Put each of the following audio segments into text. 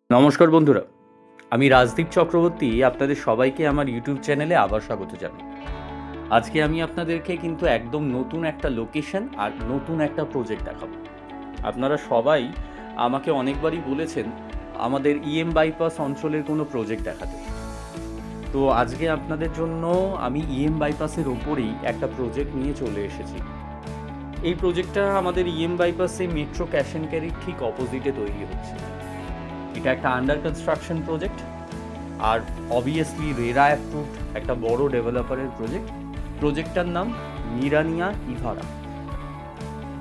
নমস্কার বন্ধুরা, আমি রাজদীপ চক্রবর্তী আপনাদের সবাইকে আমার ইউটিউব চ্যানেলে আবার স্বাগত জানাই। আজকে আমি আপনাদেরকে কিন্তু একদম নতুন একটা লোকেশন আর নতুন একটা প্রজেক্ট দেখাবো। আপনারা সবাই আমাকে অনেকবারই বলেছেন আমাদের বাইপাস অঞ্চলের কোনো প্রজেক্ট দেখাতে। তো আজকে আপনাদের জন্য আমি বাইপাসের ওপরেই একটা প্রজেক্ট নিয়ে চলে এসেছি। এই প্রজেক্টটা আমাদের বাইপাসে মেট্রো ক্যাশ অ্যান্ড ক্যারির ঠিক অপোজিটে তৈরি হচ্ছে। এটা একটা আন্ডার কনস্ট্রাকশন প্রজেক্ট, আর অবভিয়াসলি রেরা অ্যাপ্রুভড একটা বড় ডেভেলপারের প্রজেক্টটার নাম মিরানিয়া ইভারা।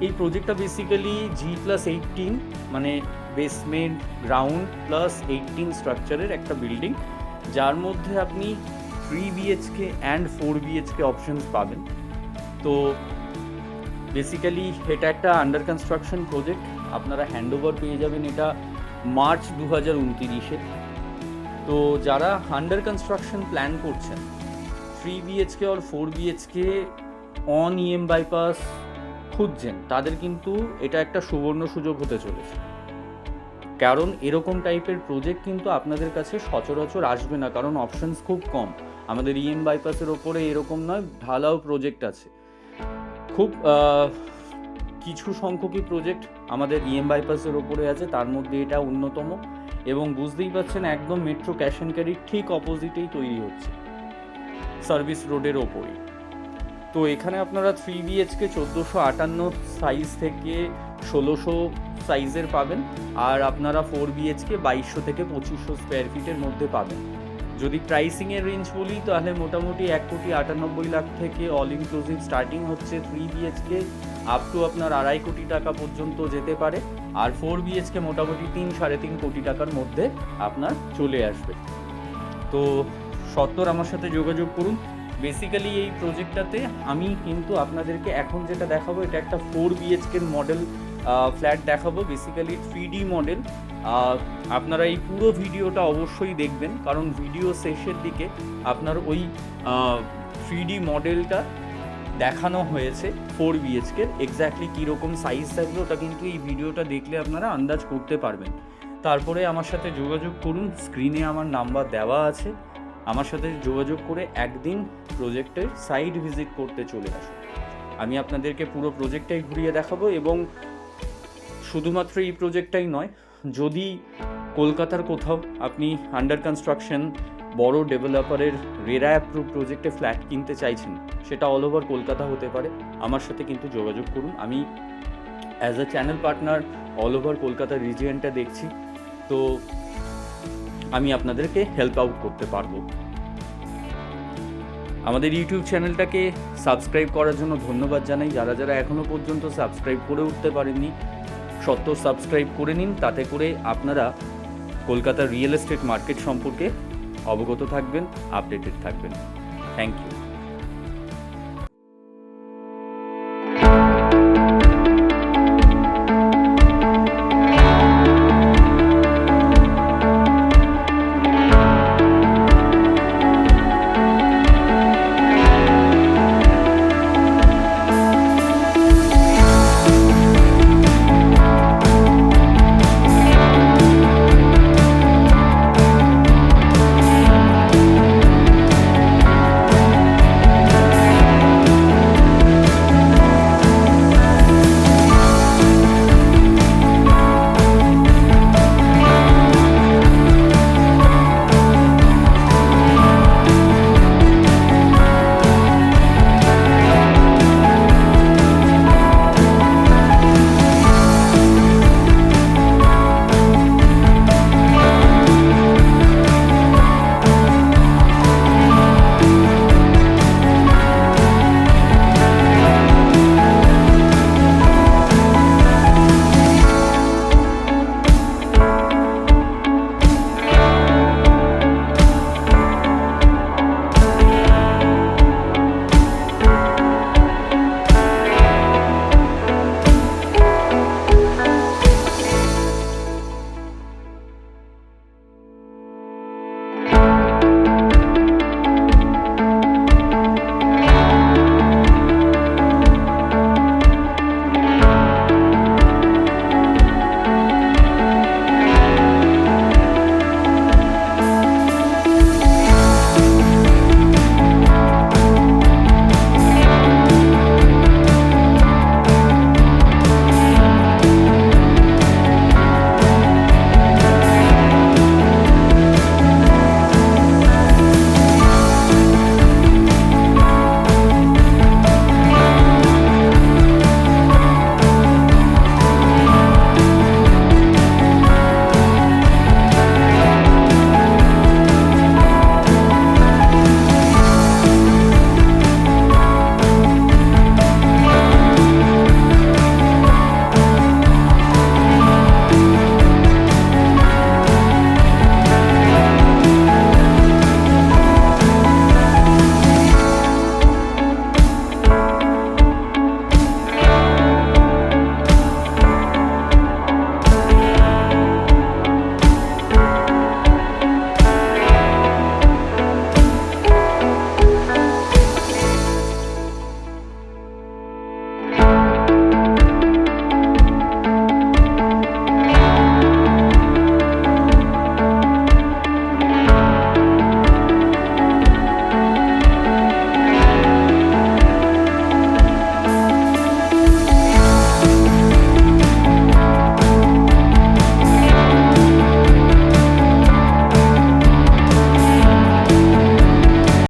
এই প্রজেক্টটা বেসিক্যালি G+18 মানে বেসমেন্ট, গ্রাউন্ড প্লাস 18 স্ট্রাকচারের একটা বিল্ডিং, যার মধ্যে আপনি 3 BHK অ্যান্ড 4 BHK অপশনস পাবেন। তো বেসিক্যালি এটা একটা আন্ডার কনস্ট্রাকশন প্রজেক্ট। আপনারা হ্যান্ডওভার পেয়ে যাবেন এটা মার্চ 2029-এ। তো যারা আন্ডার কনস্ট্রাকশন প্ল্যান করছেন 3 BHK আর 4 BHK অন বাইপাস খুঁজছেন, তাদের কিন্তু এটা একটা সুবর্ণ সুযোগ হতে চলেছে। কারণ এরকম টাইপের প্রজেক্ট কিন্তু আপনাদের কাছে সচরাচর আসবে না, কারণ অপশনস খুব কম। আমাদের বাইপাসের ওপরে এরকম নয়, ঢালাও প্রজেক্ট আছে। খুব কিছু সংখ্যকই প্রজেক্ট আমাদের বাইপাসের ওপরে আছে, তার মধ্যে এটা অন্যতম। এবং বুঝতেই পারছেন একদম মেট্রো ক্যাশ অ্যান্ড ক্যারির ঠিক অপোজিটেই তৈরি হচ্ছে, সার্ভিস রোডের ওপরেই। তো এখানে আপনারা 3 BHK 1458 সাইজ থেকে 1600 সাইজের পাবেন, আর আপনারা 4 BHK 2200 থেকে 2500 স্কোয়ার ফিটের মধ্যে পাবেন। যদি প্রাইসিংয়ের রেঞ্জ বলি তাহলে মোটামুটি 1,98,00,000 থেকে অল ইনক্লুসিভ স্টার্টিং হচ্ছে 3 BHK, আপ টু আপনার 2.5 কোটি টাকা পর্যন্ত যেতে পারে। আর 4 BHK মোটামুটি 3-3.5 কোটি টাকার মধ্যে আপনার চলে আসবে। তো সত্তর আমার সাথে যোগাযোগ করুন। বেসিক্যালি এই প্রজেক্টটাতে আমি কিন্তু আপনাদেরকে এখন যেটা দেখাবো এটা একটা 4 BHK মডেল ফ্ল্যাট দেখাবো, বেসিক্যালি 3D মডেল। আপনারা এই পুরো ভিডিওটা অবশ্যই দেখবেন, কারণ ভিডিও শেষের দিকে আপনার ওই 3D মডেলটা দেখানো হয়েছে 4 BHK এক্স্যাক্টলি কীরকম সাইজ থাকবে, ওটা কিন্তু এই ভিডিওটা দেখলে আপনারা আন্দাজ করতে পারবেন। তারপরে আমার সাথে যোগাযোগ করুন, স্ক্রিনে আমার নাম্বার দেওয়া আছে। আমার সাথে যোগাযোগ করে একদিন প্রজেক্টের সাইট ভিজিট করতে চলে আসুন। আমি আপনাদেরকে পুরো প্রজেক্টটাই ঘুরিয়ে দেখাবো। এবং শুধুমাত্র এই প্রজেক্টটাই নয়, যদি কলকাতার কোথাও আপনি আন্ডার কনস্ট্রাকশন বড় ডেভেলপারের রেরা অ্যাপ্রুভ প্রজেক্টে ফ্ল্যাট কিনতে চাইছেন, সেটা অল ওভার কলকাতা হতে পারে, আমার সাথে কিন্তু যোগাযোগ করুন। আমি as a channel partner all over কলকাতার রিজিয়নটা দেখছি, তো আমি আপনাদেরকে হেল্প আউট করতে পারবো। আমাদের ইউটিউব চ্যানেলটাকে সাবস্ক্রাইব করার জন্য ধন্যবাদ জানাই। যারা যারা এখনও পর্যন্ত সাবস্ক্রাইব করে উঠতে পারেননি, সত্ত্বেও সাবস্ক্রাইব করে নিন, তাতে করে আপনারা কলকাতার রিয়েল এস্টেট মার্কেট সম্পর্কে অবগত থাকবেন, আপডেটেড থাকবেন। Thank you.